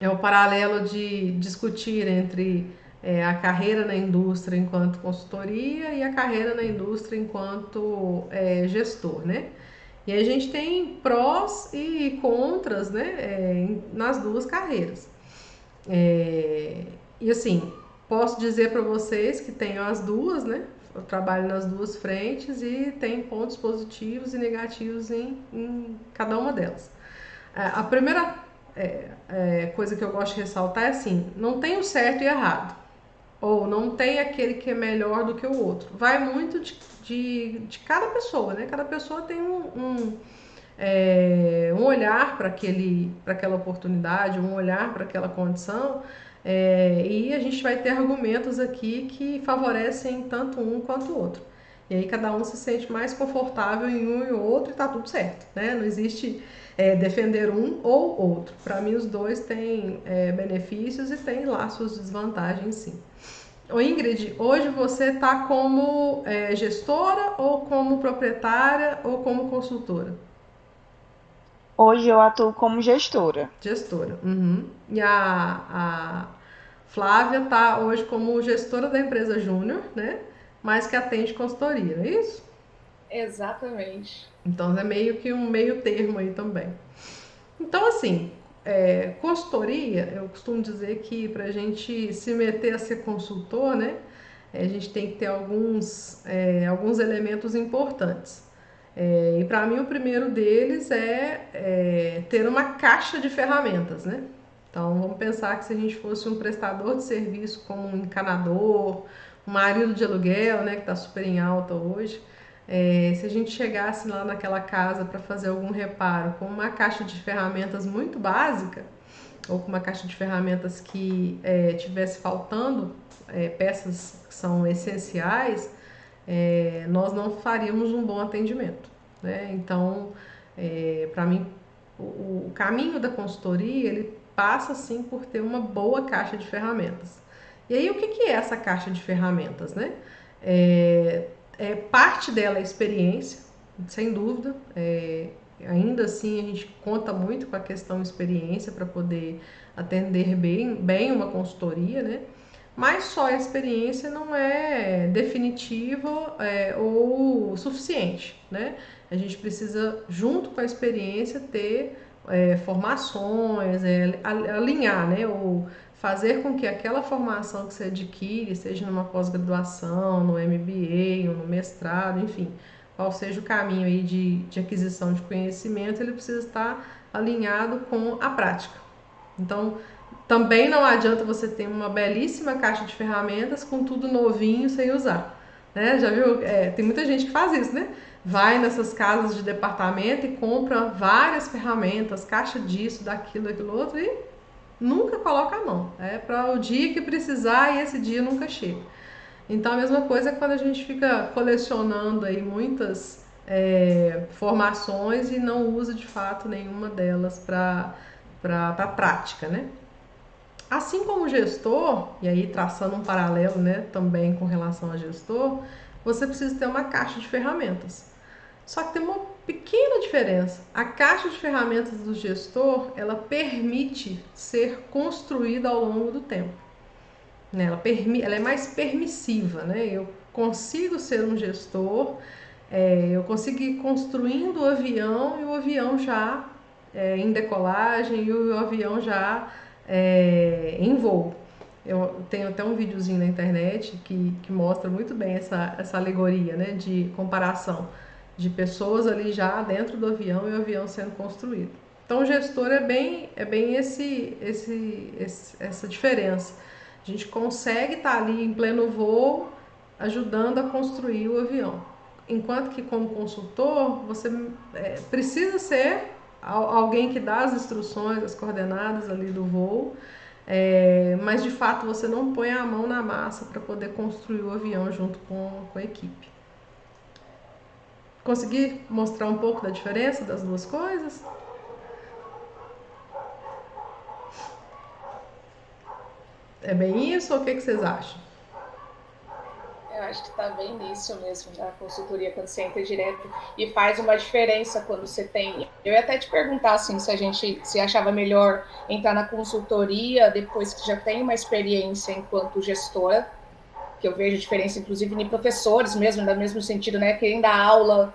É o paralelo de discutir entre a carreira na indústria enquanto consultoria e a carreira na indústria enquanto gestor, né? E aí a gente tem prós e contras, né, nas duas carreiras. É, e assim, posso dizer para vocês que tenho as duas, né? Eu trabalho nas duas frentes e tem pontos positivos e negativos em cada uma delas. A primeira coisa que eu gosto de ressaltar é assim: não tem o certo e errado, ou não tem aquele que é melhor do que o outro. Vai muito de cada pessoa, né? Cada pessoa tem um olhar para aquela oportunidade, um olhar para aquela condição, e a gente vai ter argumentos aqui que favorecem tanto um quanto o outro. E aí cada um se sente mais confortável em um e outro e tá tudo certo, né? Não existe defender um ou outro. Para mim os dois têm benefícios e têm lá suas desvantagens, sim. Ô Ingrid, hoje você está como gestora ou como proprietária ou como consultora? Hoje eu atuo como gestora. Gestora. Uhum. E a Flávia está hoje como gestora da empresa Júnior, né? Mas que atende consultoria, não é isso? Exatamente. Então é meio que um meio termo aí também. Então, assim, consultoria, eu costumo dizer que para a gente se meter a ser consultor, né? A gente tem que ter alguns elementos importantes. E para mim o primeiro deles ter uma caixa de ferramentas, né? Então vamos pensar que se a gente fosse um prestador de serviço como um encanador, um marido de aluguel, né, que está super em alta hoje, se a gente chegasse lá naquela casa para fazer algum reparo com uma caixa de ferramentas muito básica, ou com uma caixa de ferramentas que tivesse faltando peças que são essenciais, nós não faríamos um bom atendimento, né? Então, para mim, o caminho da consultoria ele passa sim por ter uma boa caixa de ferramentas. E aí, o que é essa caixa de ferramentas, né? Parte dela é experiência, sem dúvida. Ainda assim, a gente conta muito com a questão experiência para poder atender bem uma consultoria, né? Mas só a experiência não é definitiva ou suficiente, né? A gente precisa, junto com a experiência, ter formações, alinhar, né? Ou fazer com que aquela formação que você adquire, seja numa pós-graduação, no MBA ou no mestrado, enfim, qual seja o caminho aí de aquisição de conhecimento, ele precisa estar alinhado com a prática. Então, também não adianta você ter uma belíssima caixa de ferramentas com tudo novinho sem usar. Né? Já viu? Tem muita gente que faz isso, né? Vai nessas casas de departamento e compra várias ferramentas, caixa disso, daquilo outro e nunca coloca a mão. É para o dia que precisar e esse dia nunca chega. Então a mesma coisa é quando a gente fica colecionando aí muitas formações e não usa de fato nenhuma delas para a prática, né? Assim como gestor, e aí traçando um paralelo, né, também com relação a gestor, você precisa ter uma caixa de ferramentas. Só que tem uma pequena diferença. A caixa de ferramentas do gestor, ela permite ser construída ao longo do tempo. Né? Ela é mais permissiva, né? Eu consigo ser um gestor, eu consigo ir construindo o avião e o avião já em decolagem e o avião já em voo. Eu tenho até um videozinho na internet que mostra muito bem essa alegoria, né, de comparação de pessoas ali já dentro do avião e o avião sendo construído. Então, o gestor é bem essa diferença. A gente consegue estar ali em pleno voo ajudando a construir o avião. Enquanto que, como consultor, você precisa ser alguém que dá as instruções, as coordenadas ali do voo, mas de fato você não põe a mão na massa para poder construir o avião junto com a equipe. Consegui mostrar um pouco da diferença das duas coisas? É bem isso ou o que vocês acham? Eu acho que está bem nisso mesmo, da consultoria, quando você entra direto e faz uma diferença quando você tem. Eu ia até te perguntar assim, se a gente se achava melhor entrar na consultoria depois que já tem uma experiência enquanto gestora, que eu vejo diferença, inclusive, em professores mesmo, no mesmo sentido, né? Quem dá aula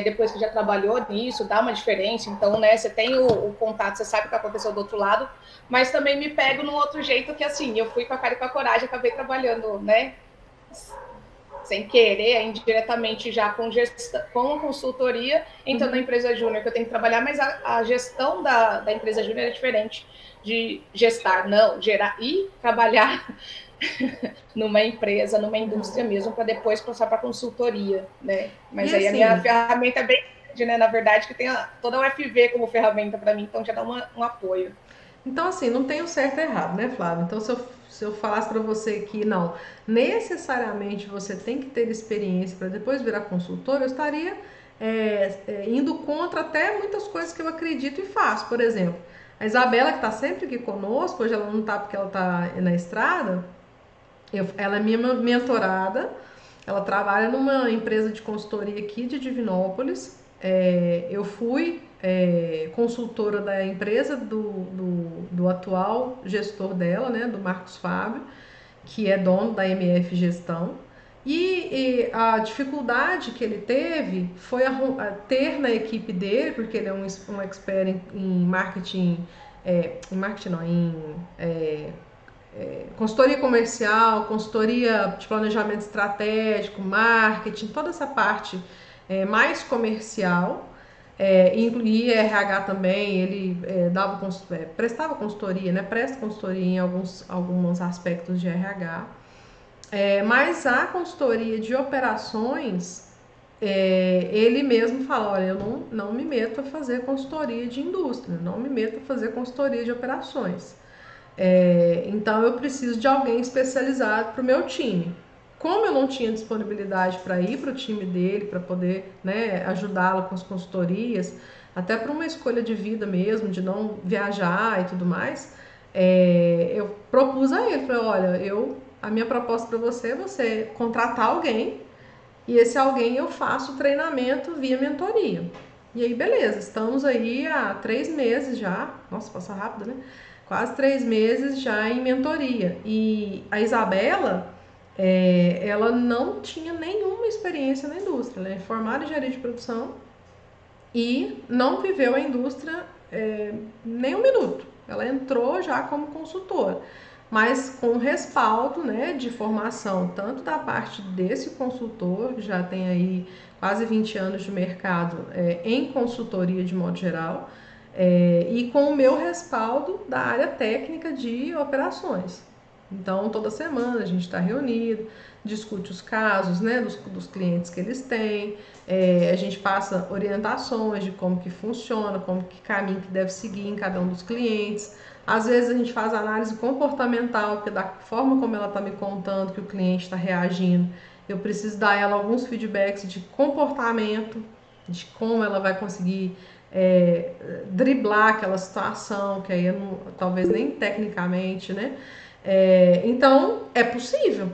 depois que já trabalhou nisso, dá uma diferença. Então, né, você tem o contato, você sabe o que aconteceu do outro lado, mas também me pego num outro jeito que, assim, eu fui com a cara e com a coragem, acabei trabalhando, né, sem querer, indiretamente já com gestão, com consultoria, entrando na empresa júnior, que eu tenho que trabalhar, mas a gestão da empresa júnior é diferente de gestar, não, gerar e trabalhar numa empresa, numa indústria mesmo, para depois passar para consultoria, né? Mas E aí a minha assim, ferramenta é bem grande, né? Na verdade, que tem toda a UFV como ferramenta para mim, então já dá um apoio. então, assim, não tem o certo e errado, né, Flávio? Então, se eu falasse para você que não, necessariamente você tem que ter experiência para depois virar consultor, eu estaria indo contra até muitas coisas que eu acredito e faço. Por exemplo, a Isabela, que está sempre aqui conosco, hoje ela não está porque ela está na estrada, ela é minha mentorada, ela trabalha numa empresa de consultoria aqui de Divinópolis. Eu fui consultora da empresa do atual gestor dela, né, do Marcos Fábio, que é dono da MF Gestão. E a dificuldade que ele teve foi ter na equipe dele, porque ele é um expert em marketing, em marketing não, em consultoria comercial, consultoria de planejamento estratégico, marketing, toda essa parte mais comercial, incluía RH também, ele prestava consultoria, né? Presta consultoria em alguns aspectos de RH. Mas a consultoria de operações, ele mesmo fala, olha, eu não me meto a fazer consultoria de indústria, não me meto a fazer consultoria de operações. Então eu preciso de alguém especializado para o meu time. Como eu não tinha disponibilidade para ir para o time dele, para poder, né, ajudá-lo com as consultorias, até para uma escolha de vida mesmo, de não viajar e tudo mais, eu propus a ele, falei, olha, a minha proposta para você é você contratar alguém e esse alguém eu faço treinamento via mentoria. E aí, beleza, estamos aí há 3 meses já. Nossa, passa rápido, né? Quase 3 meses já em mentoria. E a Isabela, ela não tinha nenhuma experiência na indústria. Ela é formada em engenharia de produção e não viveu a indústria nem um minuto. Ela entrou já como consultora, mas com respaldo, né, de formação, tanto da parte desse consultor, que já tem aí quase 20 anos de mercado em consultoria de modo geral, e com o meu respaldo da área técnica de operações. Então, toda semana a gente está reunido, discute os casos, né, dos clientes que eles têm, a gente passa orientações de como que funciona, como que caminho que deve seguir em cada um dos clientes. Às vezes a gente faz análise comportamental, porque da forma como ela está me contando que o cliente está reagindo, eu preciso dar ela alguns feedbacks de comportamento, de como ela vai conseguir driblar aquela situação, que aí eu não, talvez nem tecnicamente, né? Então é possível,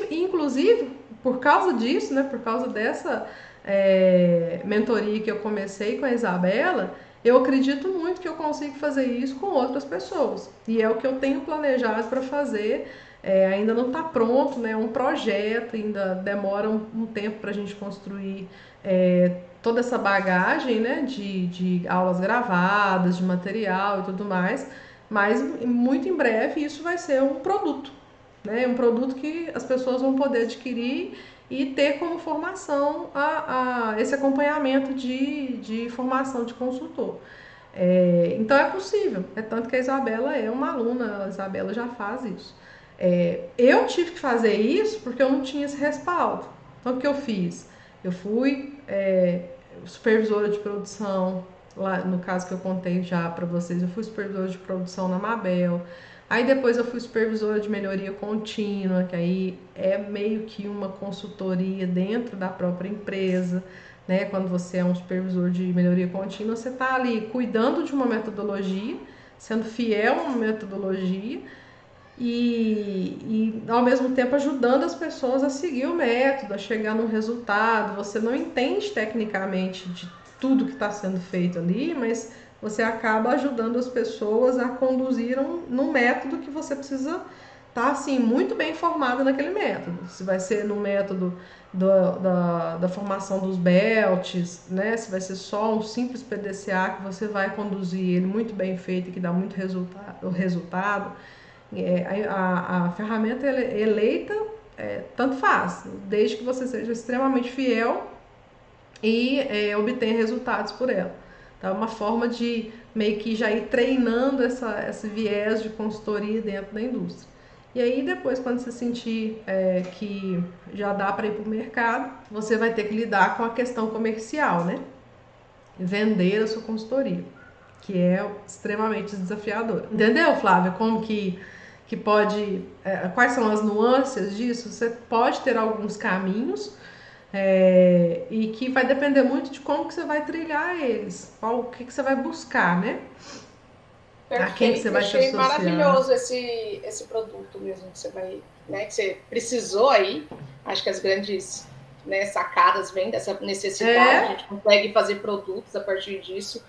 e inclusive por causa disso, né? Por causa dessa mentoria que eu comecei com a Isabela, eu acredito muito que eu consigo fazer isso com outras pessoas. E é o que eu tenho planejado para fazer. Ainda não está pronto, né? É um projeto, ainda demora um tempo para a gente construir toda essa bagagem, né? De aulas gravadas, de material e tudo mais. Mas muito em breve isso vai ser um produto, né? Um produto que as pessoas vão poder adquirir e ter como formação esse acompanhamento de formação de consultor. Então é possível, é tanto que a Isabela é uma aluna, a Isabela já faz isso. Eu tive que fazer isso porque eu não tinha esse respaldo. Então o que eu fiz? Eu fui supervisora de produção, lá no caso que eu contei já para vocês, eu fui supervisora de produção na Mabel. Aí depois eu fui supervisora de melhoria contínua, que aí é meio que uma consultoria dentro da própria empresa, né? Quando você é um supervisor de melhoria contínua, você está ali cuidando de uma metodologia, sendo fiel a uma metodologia e ao mesmo tempo ajudando as pessoas a seguir o método, a chegar num resultado. Você não entende tecnicamente de tudo que está sendo feito ali, mas você acaba ajudando as pessoas a conduzir no método que você precisa estar assim, muito bem formado naquele método. Se vai ser no método da formação dos belts, né? Se vai ser só um simples PDCA que você vai conduzir ele muito bem feito e que dá muito resultado. A ferramenta eleita, tanto faz, desde que você seja extremamente fiel e obtenha resultados por ela. Então, é uma forma de meio que já ir treinando esse viés de consultoria dentro da indústria. E aí, depois, quando você sentir que já dá para ir para o mercado, você vai ter que lidar com a questão comercial, né? Vender a sua consultoria, que é extremamente desafiador. Entendeu, Flávia? Como que pode... quais são as nuances disso? Você pode ter alguns caminhos, e que vai depender muito de como que você vai trilhar eles, o que você vai buscar, né? Perfeito. A quem que você vai se Achei associar. maravilhoso esse produto mesmo que você vai, né, que você precisou aí. Acho que as grandes, né, sacadas vêm dessa necessidade, a gente consegue fazer produtos a partir disso.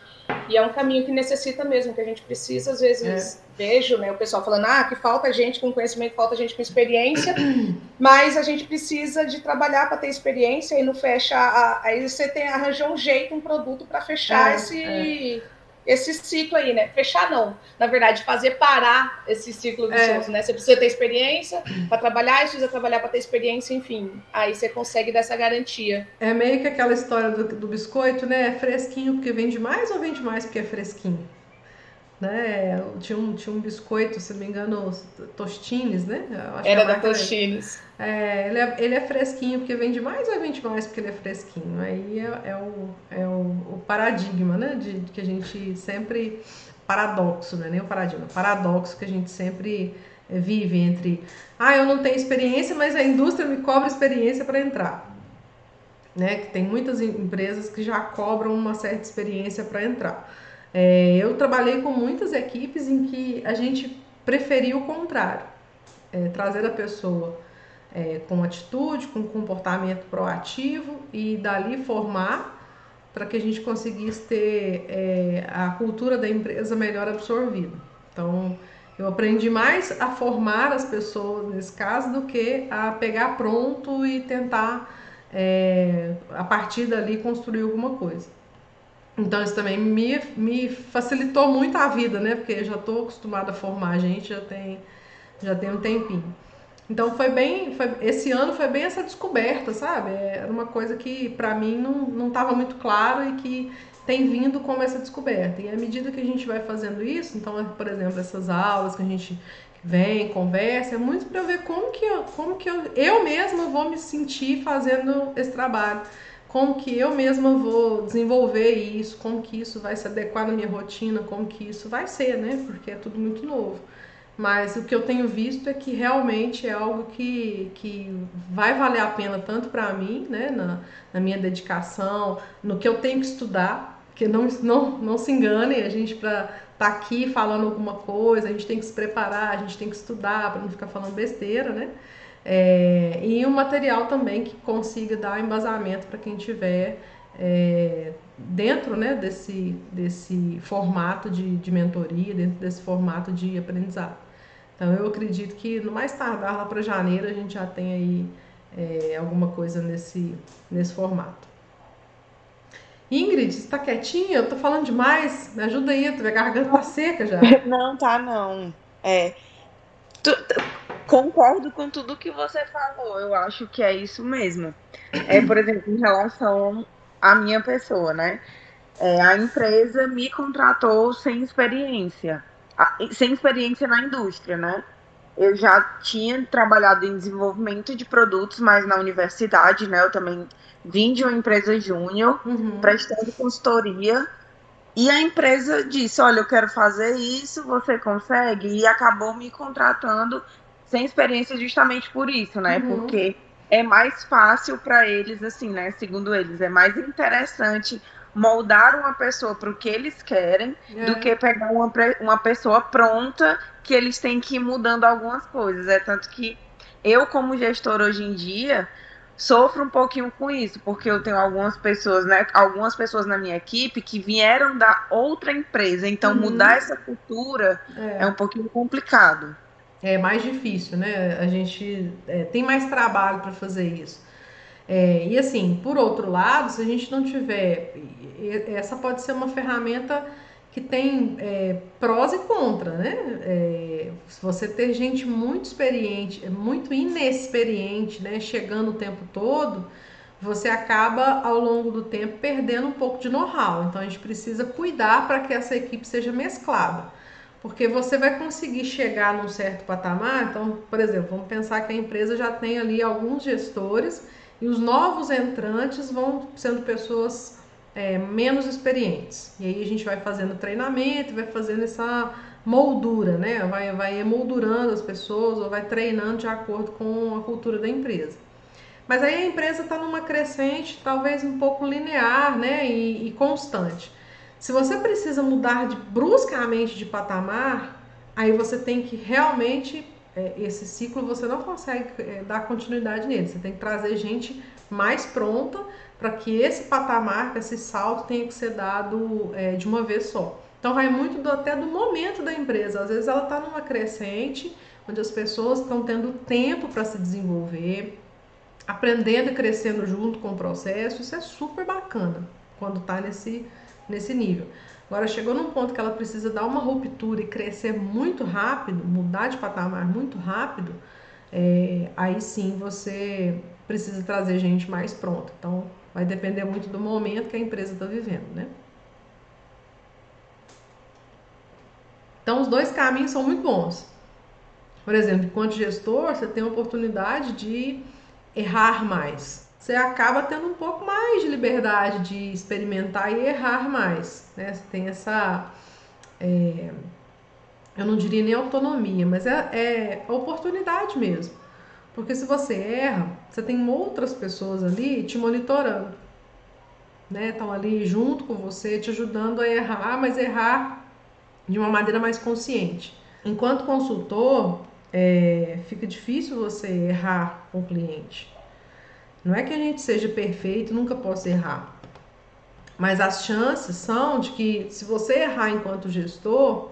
E é um caminho que necessita mesmo, que a gente precisa, às vezes, vejo, né, o pessoal falando, que falta gente com conhecimento, falta gente com experiência, mas a gente precisa de trabalhar para ter experiência e não fecha, aí você arranjou um jeito, um produto para fechar esse ciclo aí, né? Fechar não, na verdade, fazer parar esse ciclo vicioso, né? Você precisa ter experiência para trabalhar, precisa trabalhar para ter experiência, enfim. Aí você consegue dar essa garantia. É meio que aquela história do biscoito, né? É fresquinho porque vende mais ou vende mais porque é fresquinho? Né? Tinha um biscoito, se não me engano, Tostines, né? Era da Tostines. Ele é fresquinho porque vende mais ou vende mais porque ele é fresquinho? Aí é o paradigma, né? De que a gente sempre... Paradoxo, não é nem o paradigma. Paradoxo que a gente sempre vive entre... eu não tenho experiência, mas a indústria me cobra experiência para entrar. Né? Que tem muitas empresas que já cobram uma certa experiência para entrar. Eu trabalhei com muitas equipes em que a gente preferia o contrário, trazer a pessoa com atitude, com comportamento proativo e dali formar para que a gente conseguisse ter a cultura da empresa melhor absorvida. Então, eu aprendi mais a formar as pessoas nesse caso do que a pegar pronto e tentar, a partir dali, construir alguma coisa. Então, isso também me facilitou muito a vida, né? Porque eu já estou acostumada a formar a gente, já tem um tempinho. Então, esse ano foi bem essa descoberta, sabe? Era uma coisa que, para mim, não estava muito claro e que tem vindo como essa descoberta. E à medida que a gente vai fazendo isso, então, por exemplo, essas aulas que a gente vem, conversa, é muito para ver como que eu mesma vou me sentir fazendo esse trabalho. Como que eu mesma vou desenvolver isso, como que isso vai se adequar na minha rotina, como que isso vai ser, né? Porque é tudo muito novo. Mas o que eu tenho visto é que realmente é algo que vai valer a pena tanto para mim, né? Na minha dedicação, no que eu tenho que estudar, que não se enganem, a gente para estar aqui falando alguma coisa, a gente tem que se preparar, a gente tem que estudar para não ficar falando besteira, né? E um material também que consiga dar embasamento para quem tiver dentro, né, desse formato de mentoria, dentro desse formato de aprendizado. Então, eu acredito que no mais tardar lá para janeiro a gente já tem aí alguma coisa nesse formato. Ingrid, você está quietinha? Eu tô falando demais. Me ajuda aí, a garganta tá seca já. Não, tá não. Concordo com tudo que você falou. Eu acho que é isso mesmo. Por exemplo, em relação à minha pessoa, né? A empresa me contratou sem experiência na indústria, né? Eu já tinha trabalhado em desenvolvimento de produtos, mas na universidade, né? Eu também vim de uma empresa júnior, prestando consultoria, e a empresa disse, olha, eu quero fazer isso, você consegue? E acabou me contratando sem experiência justamente por isso, né? Porque é mais fácil para eles, assim, né? Segundo eles, é mais interessante moldar uma pessoa para o que eles querem, do que pegar uma pessoa pronta que eles têm que ir mudando algumas coisas. É tanto que eu, como gestor hoje em dia, sofro um pouquinho com isso, porque eu tenho algumas pessoas, né? Algumas pessoas na minha equipe que vieram da outra empresa, então mudar essa cultura é um pouquinho complicado. É mais difícil, né? A gente tem mais trabalho para fazer isso. E assim, por outro lado, se a gente não tiver. Essa pode ser uma ferramenta que tem prós e contras, né? Se você ter gente muito experiente, muito inexperiente, né, chegando o tempo todo, você acaba ao longo do tempo perdendo um pouco de know-how. Então a gente precisa cuidar para que essa equipe seja mesclada. Porque você vai conseguir chegar num certo patamar. Então, por exemplo, vamos pensar que a empresa já tem ali alguns gestores e os novos entrantes vão sendo pessoas menos experientes. E aí a gente vai fazendo treinamento, vai fazendo essa moldura, né? Vai emoldurando as pessoas ou vai treinando de acordo com a cultura da empresa. Mas aí a empresa está numa crescente, talvez um pouco linear, né, e constante. Se você precisa mudar bruscamente de patamar, aí você tem que realmente, esse ciclo você não consegue dar continuidade nele. Você tem que trazer gente mais pronta para que esse patamar, esse salto tenha que ser dado de uma vez só. Então vai muito até do momento da empresa. Às vezes ela está numa crescente, onde as pessoas estão tendo tempo para se desenvolver, aprendendo e crescendo junto com o processo. Isso é super bacana quando está nesse nível. Agora, chegou num ponto que ela precisa dar uma ruptura e crescer muito rápido, mudar de patamar muito rápido, aí sim você precisa trazer gente mais pronta. Então, vai depender muito do momento que a empresa está vivendo, né? Então, os dois caminhos são muito bons. Por exemplo, enquanto gestor, você tem a oportunidade de errar mais. Você acaba tendo um pouco mais de liberdade de experimentar e errar mais, né? Você tem essa, eu não diria nem autonomia, mas é oportunidade mesmo. Porque se você erra, você tem outras pessoas ali te monitorando, né? Estão ali junto com você, te ajudando a errar, mas errar de uma maneira mais consciente. Enquanto consultor, fica difícil você errar com o cliente. Não é que a gente seja perfeito, nunca possa errar. Mas as chances são de que, se você errar enquanto gestor,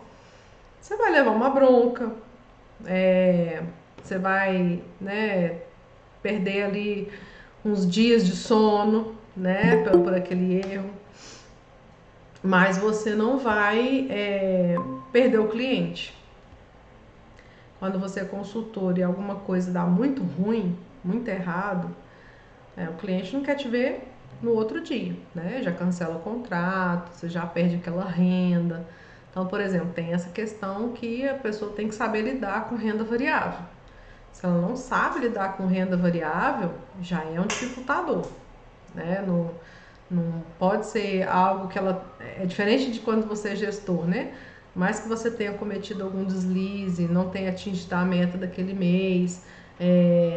você vai levar uma bronca, você vai, né, perder ali uns dias de sono, né, por aquele erro. Mas você não vai perder o cliente. Quando você é consultor e alguma coisa dá muito ruim, muito errado, o cliente não quer te ver no outro dia, né? Já cancela o contrato, você já perde aquela renda. Então, por exemplo, tem essa questão que a pessoa tem que saber lidar com renda variável. Se ela não sabe lidar com renda variável, já é um dificultador, né? Não pode ser algo que ela... É diferente de quando você é gestor, né? Mais que você tenha cometido algum deslize, não tenha atingido a meta daquele mês,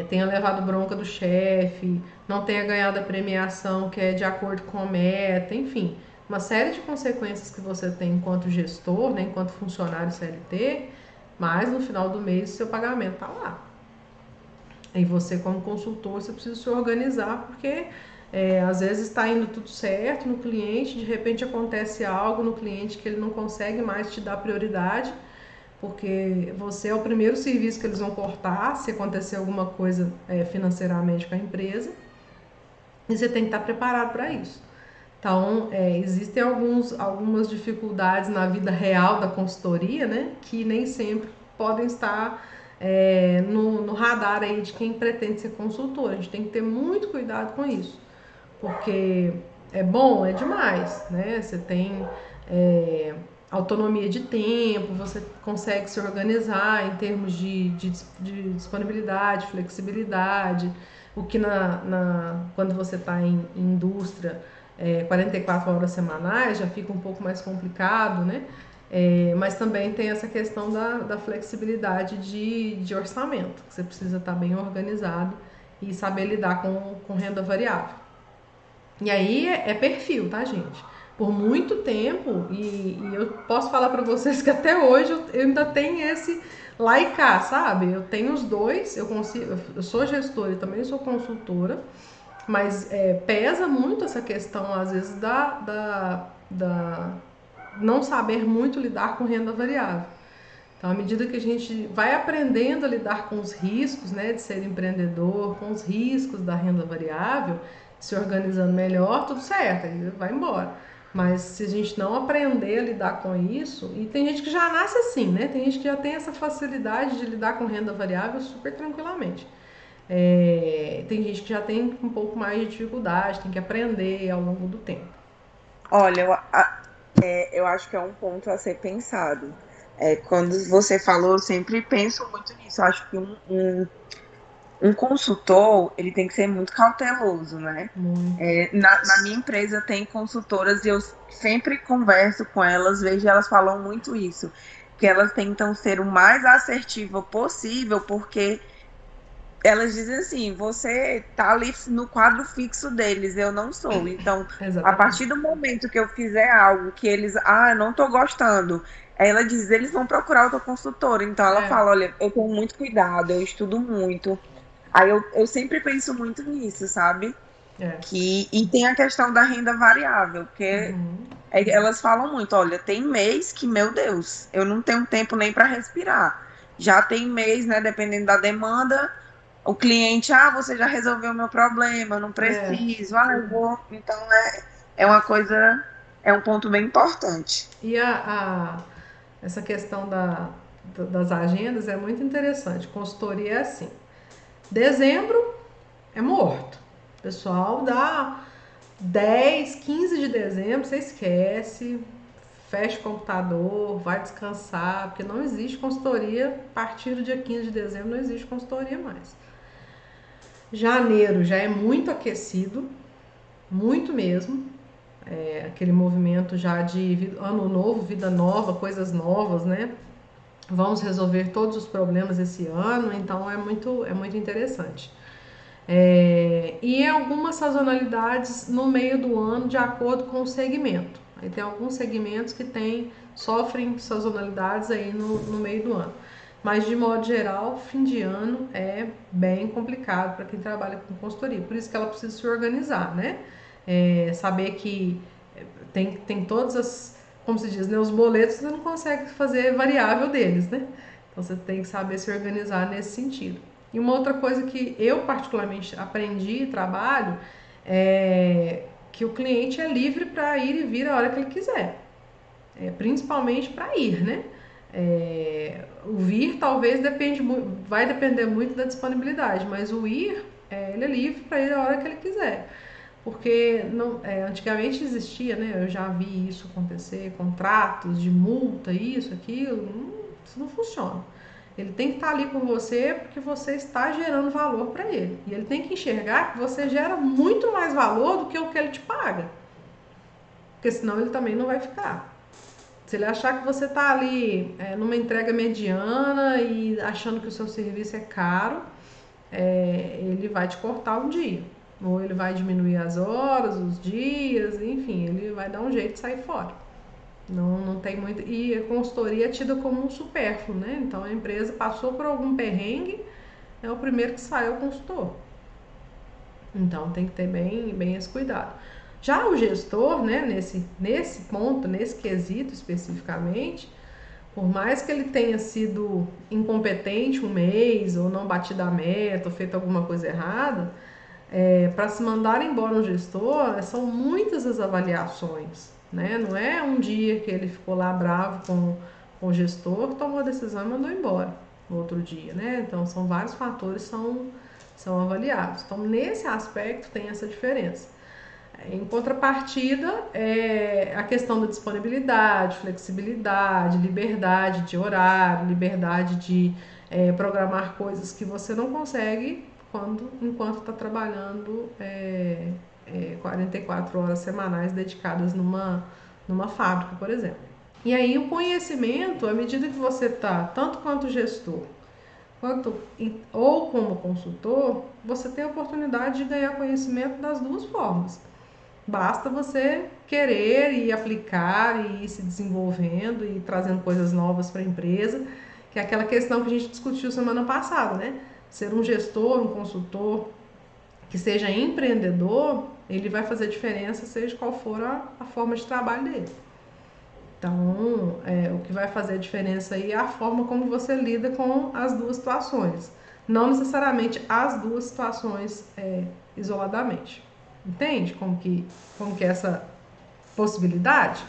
tenha levado bronca do chefe, não tenha ganhado a premiação que é de acordo com a meta, enfim, uma série de consequências que você tem enquanto gestor, né, enquanto funcionário CLT, mas no final do mês o seu pagamento está lá. E você, como consultor, você precisa se organizar, porque às vezes está indo tudo certo no cliente, de repente acontece algo no cliente que ele não consegue mais te dar prioridade, porque você é o primeiro serviço que eles vão cortar se acontecer alguma coisa financeiramente com a empresa, e você tem que estar preparado para isso. Então, existem algumas dificuldades na vida real da consultoria, né, que nem sempre podem estar no radar aí de quem pretende ser consultor. A gente tem que ter muito cuidado com isso, porque é bom, é demais, né? Você tem autonomia de tempo, você consegue se organizar em termos de disponibilidade, flexibilidade, o que quando você está em indústria, 44 horas semanais já fica um pouco mais complicado, né? Mas também tem essa questão da flexibilidade de orçamento, que você precisa estar bem organizado e saber lidar com renda variável. E aí é perfil, tá, gente? por muito tempo, e eu posso falar para vocês que até hoje eu ainda tenho esse lá e cá, sabe? Eu tenho os dois, eu sou gestora e também sou consultora, mas pesa muito essa questão, às vezes, da não saber muito lidar com renda variável. Então, à medida que a gente vai aprendendo a lidar com os riscos, né, de ser empreendedor, com os riscos da renda variável, se organizando melhor, tudo certo, aí vai embora. Mas se a gente não aprender a lidar com isso, e tem gente que já nasce assim, né? Tem gente que já tem essa facilidade de lidar com renda variável super tranquilamente. Tem gente que já tem um pouco mais de dificuldade, tem que aprender ao longo do tempo. Olha, eu acho que é um ponto a ser pensado. Quando você falou, eu sempre penso muito nisso. Eu acho que um consultor, ele tem que ser muito cauteloso, né? Na minha empresa tem consultoras e eu sempre converso com elas, vejo elas falam muito isso, que elas tentam ser o mais assertiva possível, porque elas dizem assim, você tá ali no quadro fixo deles, eu não sou. Então, a Exatamente. partir do momento que eu fizer algo que eles, eu não tô gostando, aí ela diz, eles vão procurar outra consultora. Então ela fala, olha, eu tenho muito cuidado, eu estudo muito. Aí eu sempre penso muito nisso, sabe? É. E tem a questão da renda variável, que elas falam muito, olha, tem mês que, meu Deus, eu não tenho tempo nem para respirar. Já tem mês, né, dependendo da demanda, o cliente, você já resolveu o meu problema, eu não preciso, eu vou. Então é uma coisa, é um ponto bem importante. E essa questão das agendas é muito interessante. Consultoria é assim. Dezembro é morto. O pessoal dá 10, 15 de dezembro, você esquece, fecha o computador, vai descansar, porque não existe consultoria. A partir do dia 15 de dezembro não existe consultoria mais. Janeiro já é muito aquecido, muito mesmo. Aquele movimento já de ano novo, vida nova, coisas novas, né? Vamos resolver todos os problemas esse ano, então é muito interessante. E algumas sazonalidades no meio do ano, de acordo com o segmento. Aí tem alguns segmentos que sofrem sazonalidades aí no meio do ano. Mas, de modo geral, fim de ano é bem complicado para quem trabalha com consultoria. Por isso que ela precisa se organizar, né? Saber que tem todas as, como se diz, né, os boletos você não consegue fazer variável deles, né? Então você tem que saber se organizar nesse sentido. E uma outra coisa que eu particularmente aprendi e trabalho é que o cliente é livre para ir e vir a hora que ele quiser, principalmente para ir, né? O vir talvez vai depender muito da disponibilidade, mas o ir, ele é livre para ir a hora que ele quiser. Porque antigamente existia, né? Eu já vi isso acontecer, contratos de multa, isso, aquilo, isso não funciona. Ele tem que estar ali com você porque você está gerando valor para ele. E ele tem que enxergar que você gera muito mais valor do que o que ele te paga. Porque senão ele também não vai ficar. Se ele achar que você está ali numa entrega mediana e achando que o seu serviço é caro, ele vai te cortar um dia. Ou ele vai diminuir as horas, os dias, enfim, ele vai dar um jeito de sair fora. Não tem muito. E a consultoria é tida como um supérfluo, né? Então a empresa passou por algum perrengue, é o primeiro que sai o consultor. Então tem que ter bem esse cuidado. Já o gestor, né, nesse ponto, nesse quesito especificamente, por mais que ele tenha sido incompetente um mês, ou não batido a meta, ou feito alguma coisa errada, para se mandar embora um gestor, são muitas as avaliações, né? Não é um dia que ele ficou lá bravo com o gestor, tomou a decisão e mandou embora no outro dia, né? Então são vários fatores que são avaliados. Então nesse aspecto tem essa diferença. Em contrapartida, a questão da disponibilidade, flexibilidade, liberdade de horário, liberdade de programar coisas que você não consegue enquanto está trabalhando 44 horas semanais dedicadas numa fábrica, por exemplo. E aí o conhecimento, à medida que você está, tanto quanto gestor, ou como consultor, você tem a oportunidade de ganhar conhecimento das duas formas. Basta você querer e aplicar e ir se desenvolvendo e trazendo coisas novas para a empresa, que é aquela questão que a gente discutiu semana passada, né? Ser um gestor, um consultor que seja empreendedor, ele vai fazer diferença, seja qual for a forma de trabalho dele. Então, o que vai fazer a diferença aí é a forma como você lida com as duas situações. Não necessariamente as duas situações isoladamente. Entende como que é essa possibilidade?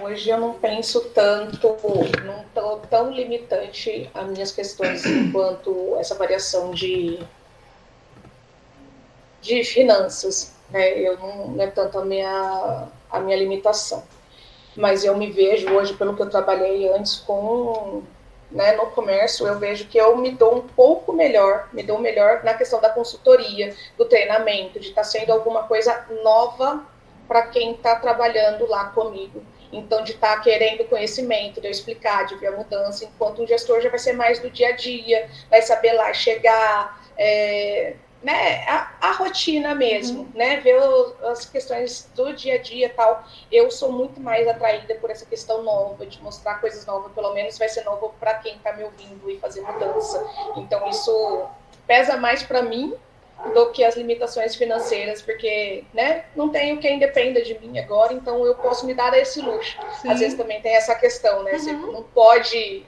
Hoje eu não penso tanto, não estou tão limitante as minhas questões enquanto essa variação de finanças, né? Eu não é tanto a minha limitação. Mas eu me vejo hoje, pelo que eu trabalhei antes com, né, no comércio, eu vejo que eu me dou um pouco melhor, na questão da consultoria, do treinamento, de estar sendo alguma coisa nova para quem está trabalhando lá comigo. Então, de estar querendo conhecimento, de eu explicar, de ver a mudança, enquanto um gestor já vai ser mais do dia a dia, vai saber lá chegar, né, a rotina mesmo, né, ver as questões do dia a dia e tal. Eu sou muito mais atraída por essa questão nova, de mostrar coisas novas, pelo menos vai ser novo para quem está me ouvindo e fazer mudança. Então, isso pesa mais para mim do que as limitações financeiras, porque, né, não tenho quem dependa de mim agora, então eu posso me dar esse luxo. Sim. Às vezes também tem essa questão, né, você não pode,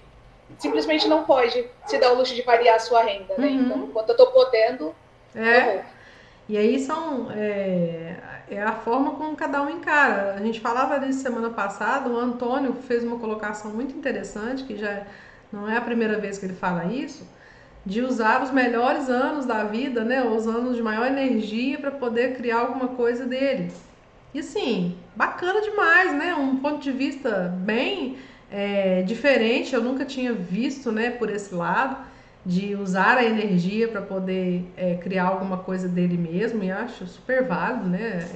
simplesmente não pode se dar o luxo de variar a sua renda, né, então enquanto eu tô podendo, eu vou. E aí é a forma como cada um encara. A gente falava disso semana passada, o Antônio fez uma colocação muito interessante, que já não é a primeira vez que ele fala isso, de usar os melhores anos da vida, né, os anos de maior energia para poder criar alguma coisa dele. E assim, bacana demais, né, um ponto de vista bem diferente, eu nunca tinha visto, né, por esse lado, de usar a energia para poder criar alguma coisa dele mesmo, e acho super válido, né,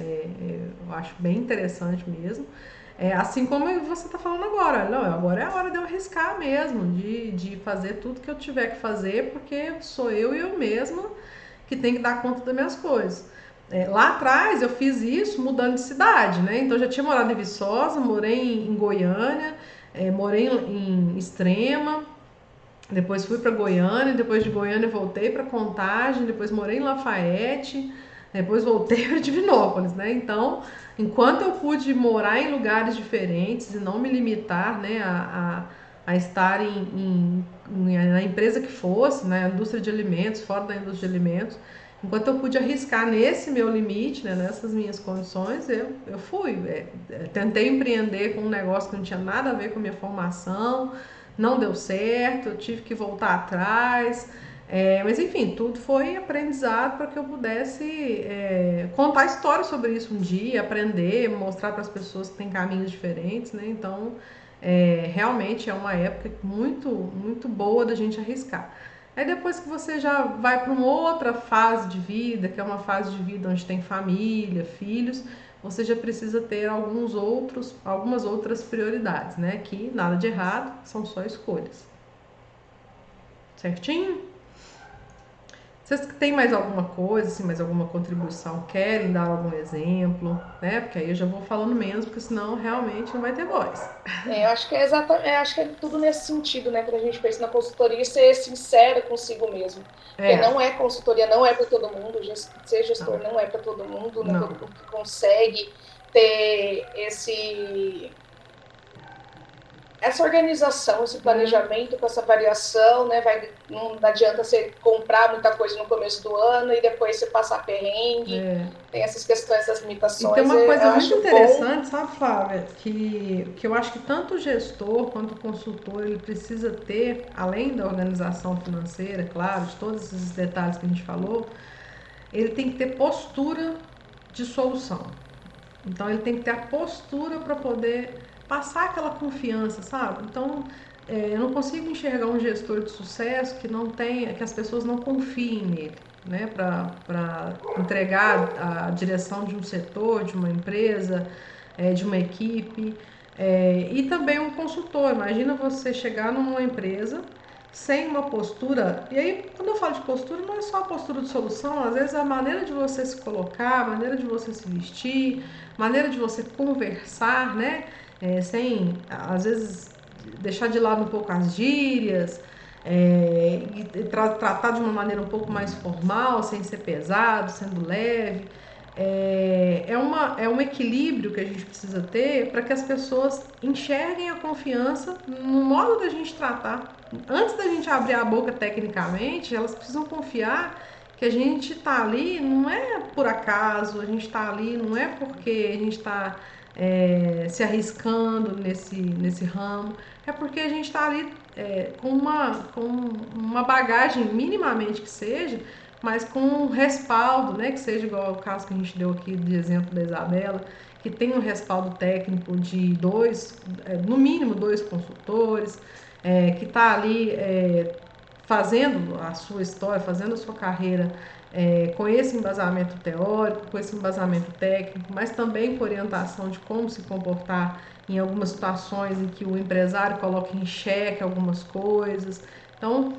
eu acho bem interessante mesmo. Assim como você está falando agora, não, agora é a hora de eu arriscar mesmo, de fazer tudo que eu tiver que fazer, porque sou eu e eu mesma que tem que dar conta das minhas coisas. Lá atrás eu fiz isso mudando de cidade, né? Então eu já tinha morado em Viçosa, morei em Goiânia, morei em Extrema, depois fui para Goiânia, depois de Goiânia voltei para Contagem, depois morei em Lafayette, depois voltei para Divinópolis, né? Então, enquanto eu pude morar em lugares diferentes e não me limitar, né, a estar na empresa que fosse, na indústria de alimentos, fora da indústria de alimentos, enquanto eu pude arriscar nesse meu limite, né, nessas minhas condições, eu fui. Tentei empreender com um negócio que não tinha nada a ver com a minha formação, não deu certo, eu tive que voltar atrás, mas enfim, tudo foi aprendizado para que eu pudesse contar histórias sobre isso um dia, aprender, mostrar para as pessoas que tem caminhos diferentes, né? Então, realmente é uma época muito, muito boa da gente arriscar. Aí depois que você já vai para uma outra fase de vida, que é uma fase de vida onde tem família, filhos, você já precisa ter algumas outras prioridades, né? Que nada de errado, são só escolhas. Certinho? Vocês têm mais alguma coisa, assim, mais alguma contribuição? Querem dar algum exemplo, né? Porque aí eu já vou falando menos, porque senão realmente não vai ter voz. Eu acho que acho que é tudo nesse sentido, né? Pra gente pensar na consultoria e ser sincera consigo mesmo. Porque não é consultoria, não é para todo mundo, ser gestor não é para todo mundo, não é todo mundo que consegue ter essa organização, esse planejamento com essa variação, né? Não adianta você comprar muita coisa no começo do ano e depois você passar perrengue. Tem essas questões das limitações. E tem uma coisa muito interessante, sabe, Flávia? Que eu acho que tanto o gestor quanto o consultor, ele precisa ter, além da organização financeira, claro, de todos esses detalhes que a gente falou, ele tem que ter postura de solução. Então ele tem que ter a postura para poder passar aquela confiança, sabe? Então eu não consigo enxergar um gestor de sucesso que não tenha, que as pessoas não confiem nele, né? Para entregar a direção de um setor, de uma empresa, de uma equipe. E também um consultor. Imagina você chegar numa empresa sem uma postura, e aí quando eu falo de postura, não é só a postura de solução, às vezes a maneira de você se colocar, a maneira de você se vestir, a maneira de você conversar, né? Sem, às vezes, deixar de lado um pouco as gírias, e tratar de uma maneira um pouco mais formal, sem ser pesado, sendo leve. É um equilíbrio que a gente precisa ter para que as pessoas enxerguem a confiança no modo da gente tratar. Antes da gente abrir a boca tecnicamente, elas precisam confiar que a gente está ali não é por acaso, a gente está ali não é porque a gente está se arriscando nesse ramo, é porque a gente está ali com uma bagagem, minimamente que seja, mas com um respaldo, né, que seja igual ao caso que a gente deu aqui de exemplo da Isabela, que tem um respaldo técnico de no mínimo dois consultores, que está ali fazendo a sua história, fazendo a sua carreira com esse embasamento teórico, com esse embasamento técnico, mas também com orientação de como se comportar em algumas situações em que o empresário coloca em xeque algumas coisas. Então,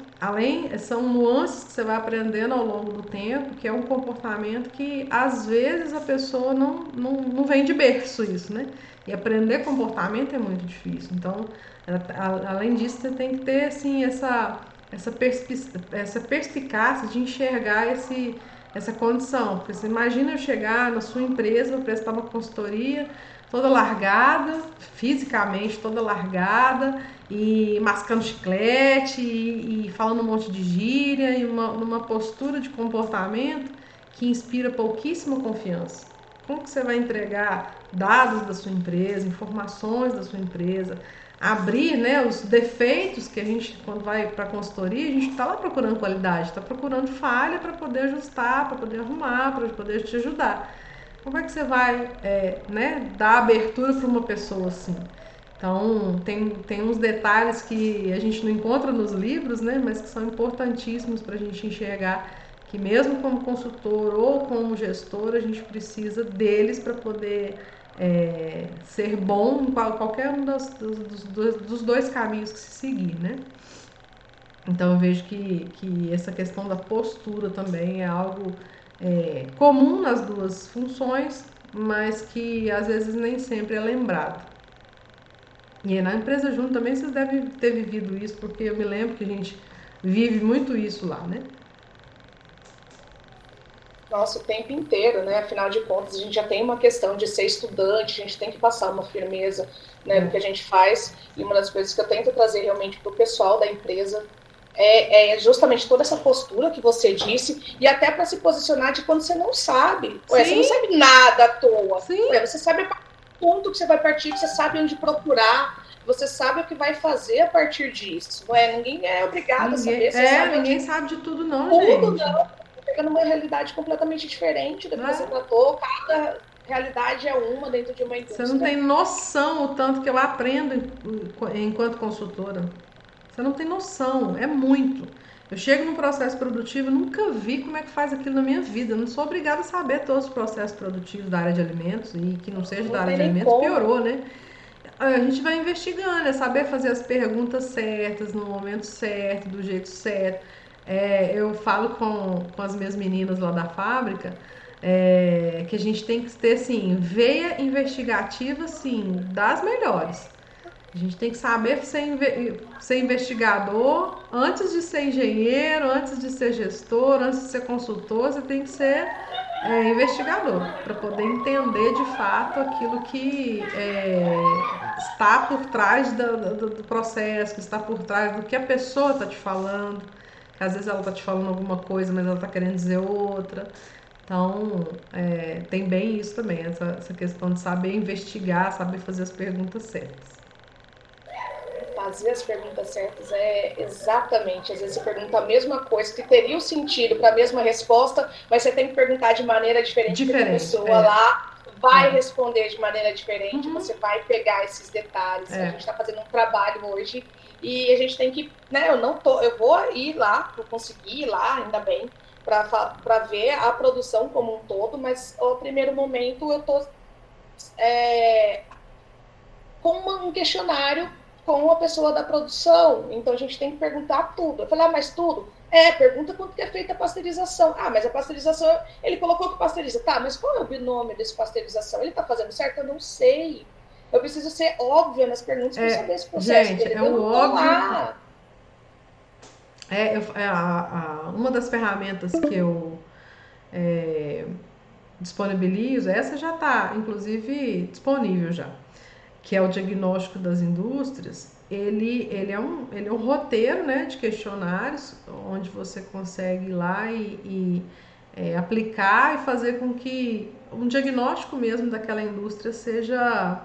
são nuances que você vai aprendendo ao longo do tempo, que é um comportamento que às vezes a pessoa não vem de berço isso, né? E aprender comportamento é muito difícil. Então, além disso, você tem que ter assim essa perspicácia de enxergar essa condição. Porque você imagina eu chegar na sua empresa, prestar uma consultoria toda largada, fisicamente toda largada, e mascando chiclete, e falando um monte de gíria, e numa postura de comportamento que inspira pouquíssima confiança. Como que você vai entregar dados da sua empresa, informações da sua empresa, abrir, né, os defeitos que a gente, quando vai para a consultoria, a gente está lá procurando qualidade, está procurando falha para poder ajustar, para poder arrumar, para poder te ajudar. Como é que você vai né, dar abertura para uma pessoa assim? Então, tem uns detalhes que a gente não encontra nos livros, né, mas que são importantíssimos para a gente enxergar que mesmo como consultor ou como gestor, a gente precisa deles para poder ser bom em qualquer um dos dois caminhos que se seguir, né? Então eu vejo que essa questão da postura também é algo comum nas duas funções, mas que às vezes nem sempre é lembrado. E na empresa junto também vocês devem ter vivido isso, porque eu me lembro que a gente vive muito isso lá, né? Nossa, o tempo inteiro, né? Afinal de contas, a gente já tem uma questão de ser estudante, a gente tem que passar uma firmeza, né, no que a gente faz. E uma das coisas que eu tento trazer realmente para o pessoal da empresa é justamente toda essa postura que você disse, e até para se posicionar de quando você não sabe. Ué, você não sabe nada à toa. Ué, você sabe o ponto que você vai partir, você sabe onde procurar, você sabe o que vai fazer a partir disso. Ué, ninguém é obrigado a saber. Ninguém sabe de tudo, não, tudo, gente. Não. Chega numa realidade completamente diferente do que você tratou. Cada realidade é uma dentro de uma indústria. Você não tem noção o tanto que eu aprendo enquanto consultora. Você não tem noção, é muito. Eu chego num processo produtivo, nunca vi como é que faz aquilo na minha vida. Eu não sou obrigada a saber todos os processos produtivos da área de alimentos, e que não seja da área de alimentos, piorou, né? A gente vai investigando, é saber fazer as perguntas certas, no momento certo, do jeito certo. Eu falo com as minhas meninas lá da fábrica que a gente tem que ter, assim, veia investigativa, assim, das melhores. A gente tem que saber ser investigador antes de ser engenheiro, antes de ser gestor, antes de ser consultor. Você tem que ser investigador para poder entender de fato aquilo que está por trás do processo, que está por trás do que a pessoa está te falando. Às vezes ela está te falando alguma coisa, mas ela está querendo dizer outra. Então, tem bem isso também, essa questão de saber investigar, saber fazer as perguntas certas. Fazer as perguntas certas exatamente. Às vezes você pergunta a mesma coisa, que teria um sentido para a mesma resposta, mas você tem que perguntar de maneira diferente. Porque a pessoa lá vai responder de maneira diferente, você vai pegar esses detalhes. A gente está fazendo um trabalho hoje e a gente tem que, né? Eu vou ir lá, eu consegui ir lá, ainda bem, para ver a produção como um todo, mas no primeiro momento eu estou com um questionário com a pessoa da produção. Então a gente tem que perguntar tudo. Eu falei, mas tudo? Pergunta quanto que é feita a pasteurização. Mas a pasteurização, ele colocou que pasteuriza. Tá, mas qual é o binômio desse pasteurização? Ele tá fazendo certo? Eu não sei. Eu preciso ser óbvia nas perguntas para saber esse processo. Gente, eu não tô óbvio. lá. Uma das ferramentas que eu disponibilizo, essa já está, inclusive, disponível já, que é o diagnóstico das indústrias. Ele é um roteiro, né, de questionários, onde você consegue ir lá e aplicar e fazer com que um diagnóstico mesmo daquela indústria seja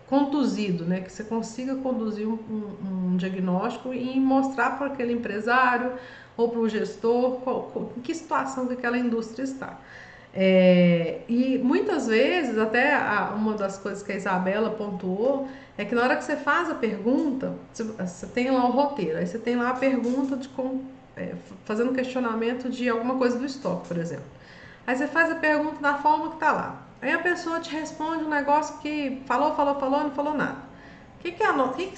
conduzido, né? Que você consiga conduzir um diagnóstico e mostrar para aquele empresário ou para o gestor em que situação que aquela indústria está. E muitas vezes, até uma das coisas que a Isabela pontuou, é que na hora que você faz a pergunta, você tem lá o roteiro, aí você tem lá a pergunta fazendo questionamento de alguma coisa do estoque, por exemplo. Aí você faz a pergunta da forma que está lá. Aí a pessoa te responde um negócio que falou e não falou nada. O que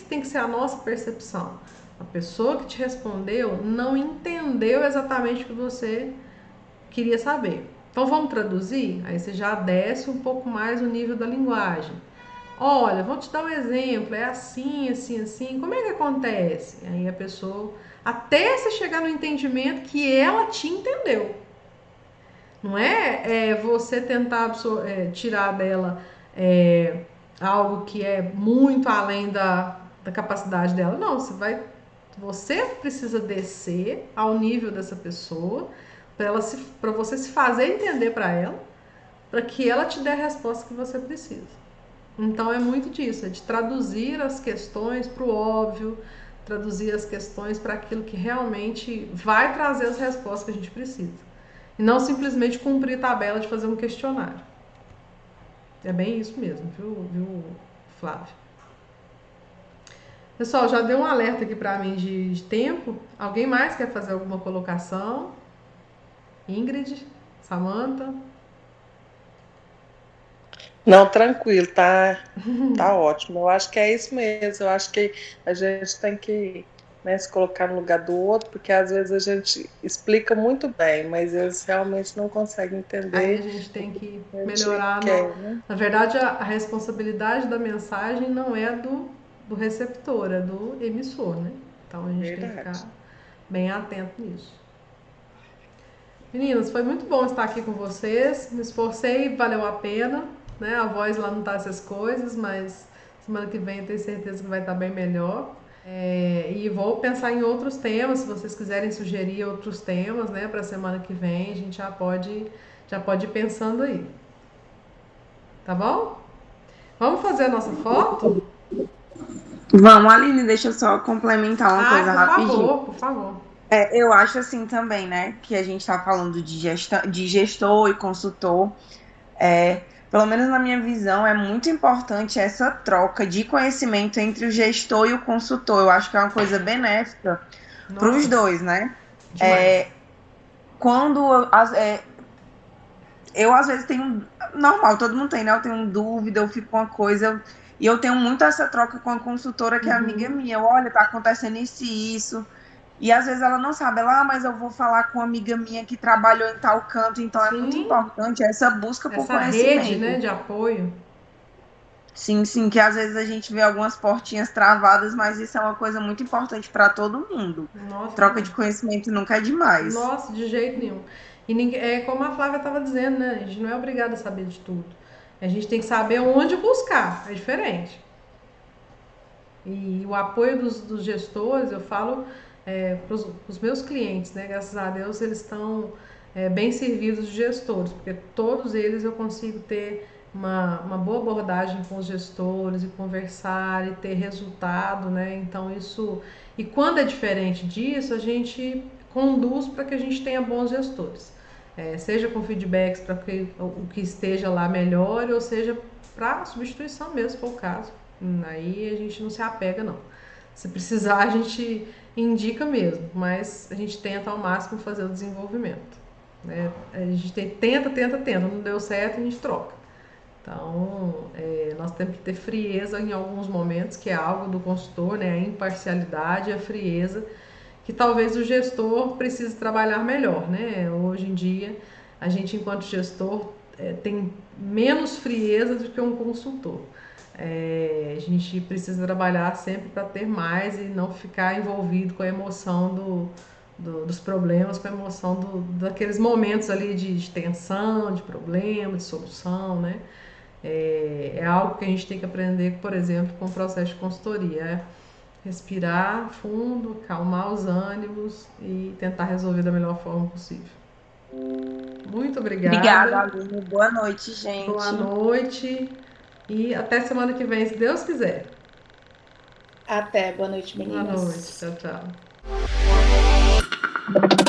tem que ser a nossa percepção? A pessoa que te respondeu não entendeu exatamente o que você queria saber. Então vamos traduzir? Aí você já desce um pouco mais o nível da linguagem. Olha, vou te dar um exemplo, é assim, assim, assim. Como é que acontece? Aí a pessoa, até você chegar no entendimento que ela te entendeu. Não é você tentar tirar dela algo que é muito além da capacidade dela. Não, você precisa descer ao nível dessa pessoa para você se fazer entender para ela, para que ela te dê a resposta que você precisa. Então é muito disso, é de traduzir as questões para o óbvio, traduzir as questões para aquilo que realmente vai trazer as respostas que a gente precisa. E não simplesmente cumprir tabela de fazer um questionário. É bem isso mesmo, viu, Flávio? Pessoal, já deu um alerta aqui para mim de tempo. Alguém mais quer fazer alguma colocação? Ingrid? Samantha? Não, tranquilo, tá ótimo. Eu acho que é isso mesmo. Eu acho que a gente tem que, né, se colocar no lugar do outro, porque às vezes a gente explica muito bem, mas eles realmente não conseguem entender. Aí a gente tem que melhorar. Né? Na verdade, a responsabilidade da mensagem não é do receptor, é do emissor, né? Então a gente tem que ficar bem atento nisso. Meninas, foi muito bom estar aqui com vocês. Me esforcei, valeu a pena. Né? A voz lá não tá essas coisas, mas semana que vem eu tenho certeza que vai estar bem melhor. E vou pensar em outros temas, se vocês quiserem sugerir outros temas, né, para a semana que vem, a gente já pode ir pensando aí. Tá bom? Vamos fazer a nossa foto? Vamos, Aline, deixa eu só complementar uma coisa rapidinho. Por favor. Eu acho assim também, né, que a gente está falando de gestor e consultor. Pelo menos na minha visão, é muito importante essa troca de conhecimento entre o gestor e o consultor. Eu acho que é uma coisa benéfica para os dois, né? Eu às vezes tenho, normal, todo mundo tem, né? Eu tenho dúvida, eu fico com uma coisa, e eu tenho muito essa troca com a consultora que é amiga minha. Olha, tá acontecendo isso. E às vezes ela não sabe, mas eu vou falar com uma amiga minha que trabalhou em tal canto, então é muito importante essa busca por conhecimento. Essa rede, né, de apoio. Sim, que às vezes a gente vê algumas portinhas travadas, mas isso é uma coisa muito importante para todo mundo. Nossa, troca de conhecimento nunca é demais. Nossa, de jeito nenhum. E como a Flávia estava dizendo, né, a gente não é obrigado a saber de tudo. A gente tem que saber onde buscar, é diferente. E o apoio dos gestores, eu falo para os meus clientes, né? Graças a Deus eles estão bem servidos de gestores, porque todos eles eu consigo ter uma boa abordagem com os gestores e conversar e ter resultado, né? Então isso... E quando é diferente disso, a gente conduz para que a gente tenha bons gestores. Seja com feedbacks para que o que esteja lá melhore, ou seja para substituição mesmo, se for o caso. Aí a gente não se apega, não. Se precisar, a gente indica mesmo, mas a gente tenta ao máximo fazer o desenvolvimento. Né? A gente tenta, não deu certo, a gente troca. Então, nós temos que ter frieza em alguns momentos, que é algo do consultor, né? A imparcialidade, a frieza, que talvez o gestor precise trabalhar melhor, né? Hoje em dia, a gente, enquanto gestor, tem menos frieza do que um consultor. A gente precisa trabalhar sempre para ter mais e não ficar envolvido com a emoção dos problemas, com a emoção daqueles momentos ali de tensão, de problema, de solução, né? É algo que a gente tem que aprender, por exemplo, com o processo de consultoria. Respirar fundo, acalmar os ânimos e tentar resolver da melhor forma possível. Muito Obrigada, obrigada. Aline. Boa noite, Boa gente. noite. E até semana que vem, se Deus quiser. Até. Boa noite, Boa noite. meninas. Tchau, tchau.